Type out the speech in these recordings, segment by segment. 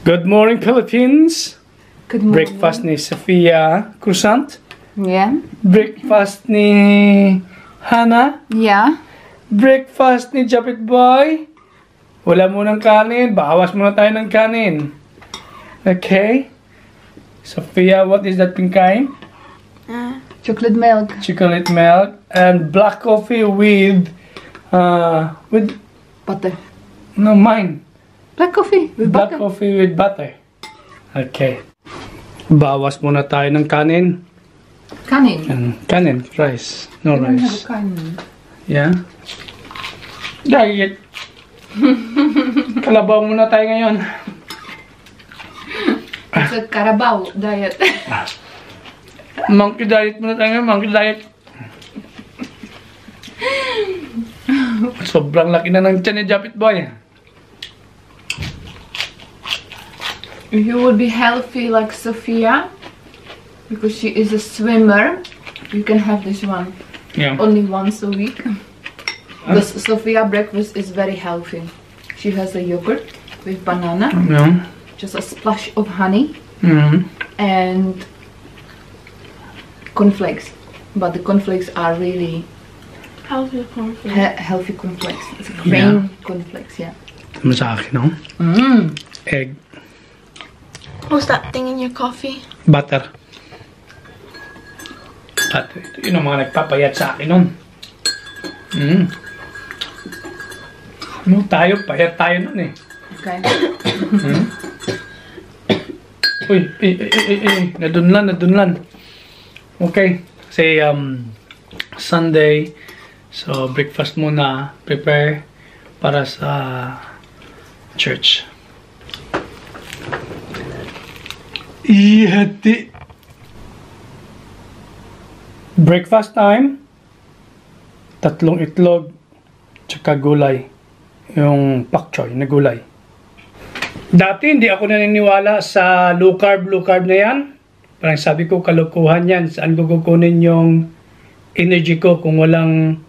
Good morning, Philippines. Good morning. Breakfast ni Sophia Croissant. Yeah. Breakfast ni Hannah. Yeah. Breakfast ni Japit Boy. Wala munang kanin. Bawas muna tayo ng kanin. Okay. Sophia, what is that pink kind? Chocolate milk. Chocolate milk and black coffee with Butter. no, mine. Black coffee with Black butter. coffee with butter. Okay. Bawas muna tayo ng kanin. Kanin. Kanin, rice. No I don't have rice. kanin. Yeah. Diet. Kalabaw muna tayo ngayon. It's a Carabao diet. Monkey diet muna tayo ngayon. Monkey diet. Sobrang laki na ng tiyan ni Japit Boy. If you would be healthy like Sophia, because she is a swimmer, you can have this one Yeah. only once a week. The Sophia breakfast is very healthy. She has a yogurt with banana, Yeah. just a splash of honey, Mm-hmm. and cornflakes. But the cornflakes are really Healthy cornflakes. healthy cornflakes. It's grain cornflakes, yeah. Tama sa akin, no? Egg. What's that thing in your coffee? Butter. Butter. Ito yun ang mga nagpapayat sa akin nun. No, tayo, payat tayo nun eh. Okay. Uy, nadunlan. Okay. Kasi, Sunday, so breakfast muna, prepare para sa church. Ihati. Breakfast time. 3 itlog, tsaka gulay. Yung pak choy na gulay. Dati hindi ako naniniwala sa low carb na yan. Parang sabi ko, kalokohan yan. Saan ko kukunin yung energy ko kung walang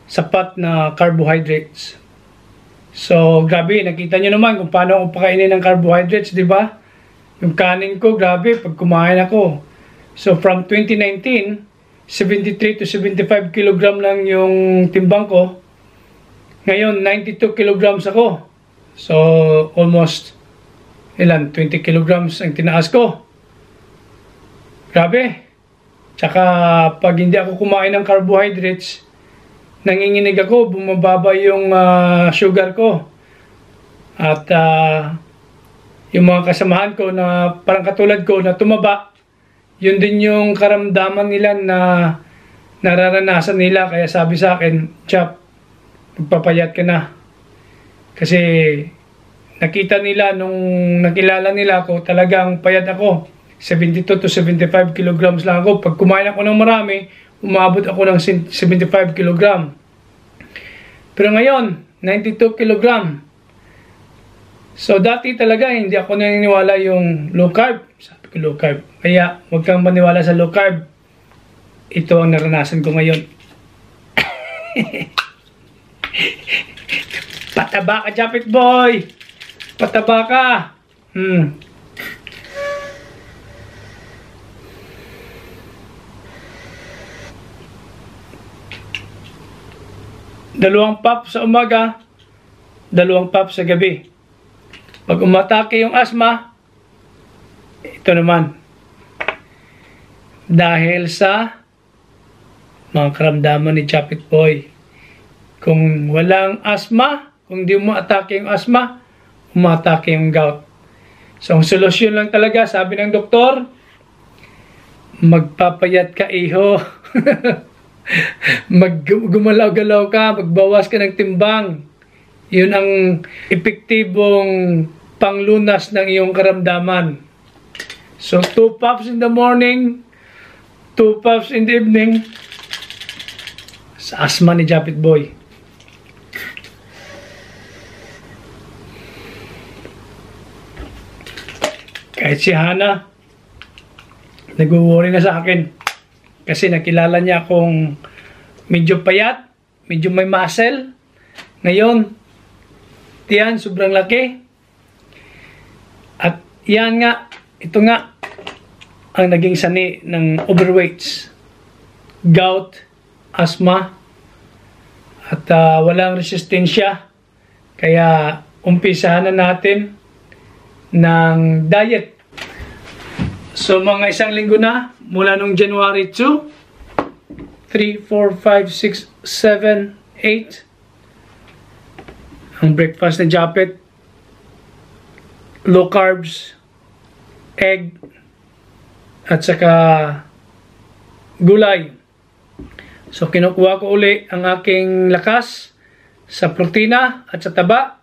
sapat na carbohydrates. So, grabe, nakita nyo naman kung paano ako pakainin ng carbohydrates, di ba? Yung kanin ko, grabe, pag kumain ako. So, from 2019, 73 to 75 kilogram lang yung timbang ko. Ngayon, 92 kilograms ako. So, almost, 20 kilograms ang tinaas ko. Grabe. Tsaka, pag hindi ako kumain ng carbohydrates, nanginginig ako, bumababa yung sugar ko. At, yung mga kasamahan ko na parang katulad ko na tumaba, yun din yung karamdaman nila na nararanasan nila. Kaya sabi sa akin, Chap, magpapayat ka na. Kasi nakita nila nung nakilala nila ako, talagang payat ako. 72 to 75 kilograms lang ako. Pag kumain ako ng marami, umabot ako ng 75 kilogram. Pero ngayon, 92 kilogram. So, dati talaga, hindi ako naniniwala yung low carb. Sabi ko, low carb. Kaya, huwag kang maniwala sa low carb. Ito ang naranasan ko ngayon. Pataba ka, Japit Boy! Pataba ka! Dalawang pop sa umaga, 2 pop sa gabi. Pag umatake yung asthma, ito naman. Dahil sa mga karamdaman ni Japit Boy. Kung walang asthma, kung di mo atake yung asthma, umatake yung gout. So, ang solusyon lang talaga, sabi ng doktor, magpapayat ka, iho. Gumalaw-galaw ka, magbawas ka ng timbang. Yun ang epektibong panglunas ng iyong karamdaman. So, 2 puffs in the morning, 2 puffs in the evening. Sa asthma ni Japit Boy. Kahit si Hannah, nag-worry na sa akin. Kasi nakilala niya akong medyo payat, medyo may muscle. Ngayon, tiyan, sobrang laki. At yan nga, ito nga, ang naging sani ng overweights. Gout, asthma, at walang resistensya. Kaya umpisahan na natin ng diet. So mga isang linggo na, mula nung January 2, 3, 4, 5, 6, 7, 8. Ang breakfast na Japet, low carbs, egg, at saka gulay. So kinukuha ko uli ang aking lakas sa protina at sa taba.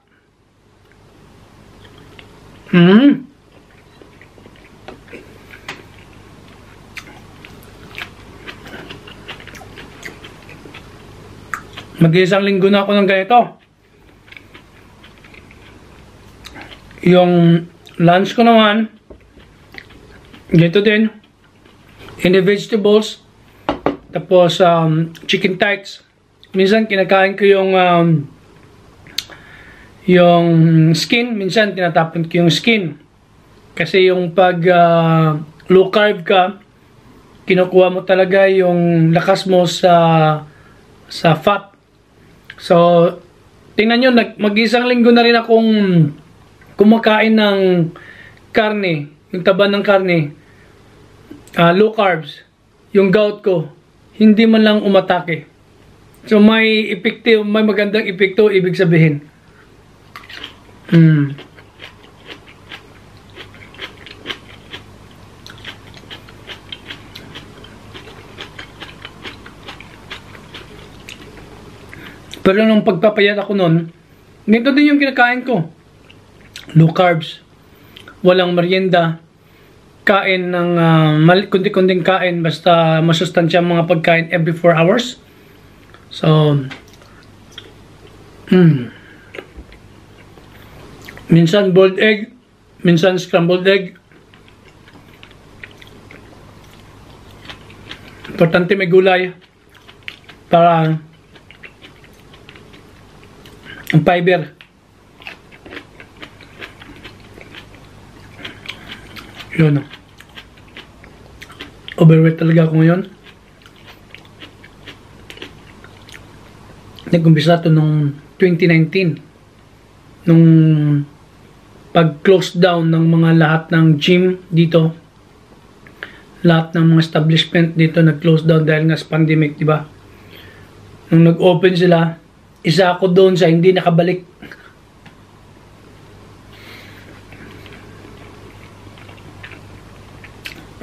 Mag-iisang linggo na ako ng ganito. Yung lunch ko naman, ganito din. Any vegetables, tapos chicken tights. Minsan kinakain ko yung skin, minsan tinatapon ko yung skin. Kasi yung pag low carb ka, kinukuha mo talaga yung lakas mo sa fat. So, tingnan nyo, mag-isang linggo na rin akong kumakain ng karne, yung taba ng karne, low carbs, yung gout ko, hindi man lang umatake. So, may epekto, may magandang epekto, ibig sabihin. Pero nung pagpapayat ako nun, ganito din yung kinakain ko. Low carbs, walang merienda, kain ng kundi-kunding kain, basta masustansya mga pagkain every 4 hours. So, minsan boiled egg, minsan scrambled egg. Importante may gulay para ang fiber. Yun. Overweight talaga ako ngayon. Nag-umpisa ito nung 2019. Nung pag-close down ng mga lahat ng gym dito. Lahat ng mga establishment dito nag-close down dahil nga sa pandemic, di ba? Nung nag-open sila, isa ako doon sa hindi nakabalik.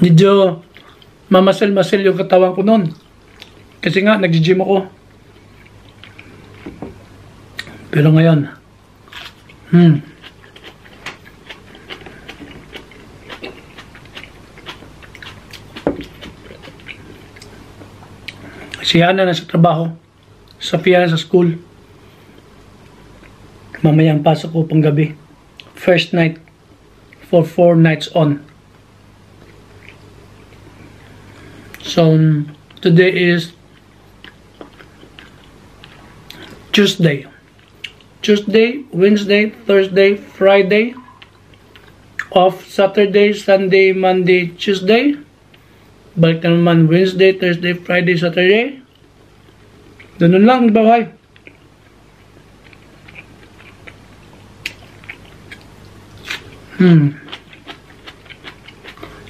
Medyo mamasel-masel yung katawan ko noon. Kasi nga, nag-gym ako. Pero ngayon, si Hana na sa trabaho, Sofia na sa school. Mamaya ang pasok ko pang gabi. First night for 4 nights on. So, today is Tuesday. Tuesday, Wednesday, Thursday, Friday. Off Saturday, Sunday, Monday, Tuesday. Balik na naman Wednesday, Thursday, Friday, Saturday. Ganun lang, bahay.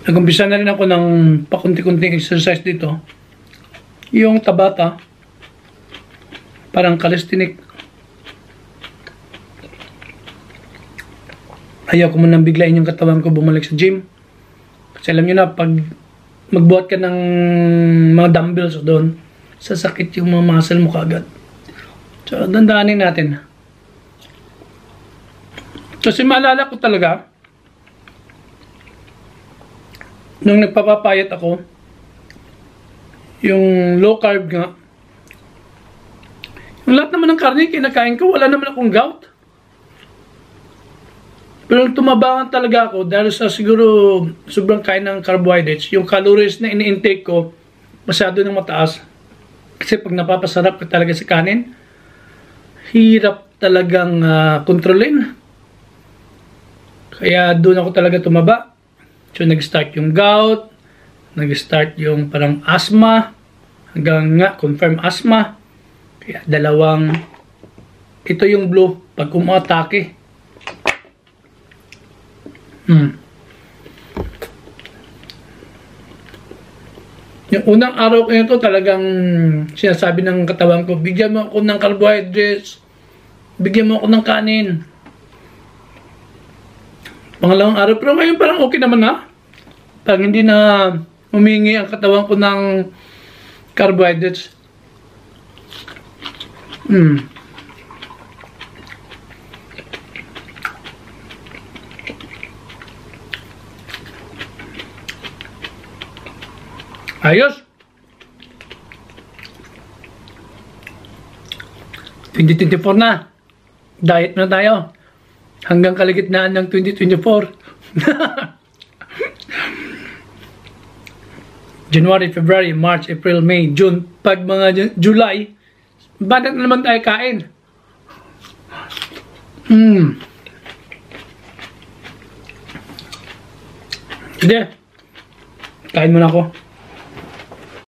Nag-umpisa na rin ako ng pakunti-kunting exercise dito. Yung Tabata, parang calisthenic. Ayaw ko munang biglain yung katawan ko bumalik sa gym. Kasi alam nyo na, pag magbuhat ka ng mga dumbbells doon, sasakit yung mga muscle mo kaagad. So, dandaanin natin. Kasi maalala ko talaga, nung nagpapapayat ako, yung low carb nga, yung lahat naman ng karne kinakain ko, wala naman akong gout. Pero nung tumabangan talaga ako, dahil sa siguro sobrang kain ng carbohydrates, yung calories na ini-intake ko, masyado nang mataas. Kasi pag napapasarap ka talaga sa kanin, hirap talagang kontrolin. Kaya doon ako talaga tumaba. So nag-start yung gout, nag-start yung parang asthma, hanggang nga confirm asthma. Kaya dalawang, ito yung blue pag umatake. Yung unang araw ko nito talagang sinasabi ng katawan ko, bigyan mo ako ng carbohydrates, bigyan mo ako ng kanin. Pangalawang araw, pero ngayon parang okay naman na. Parang hindi na humingi ang katawan ko ng carbohydrates. Ayos! 2024 na. Diet na tayo. Hanggang kalagitnaan ng 2024. January, February, March, April, May, June. Pag mga July, badat na naman tayo kain. Sige. Kain muna ako.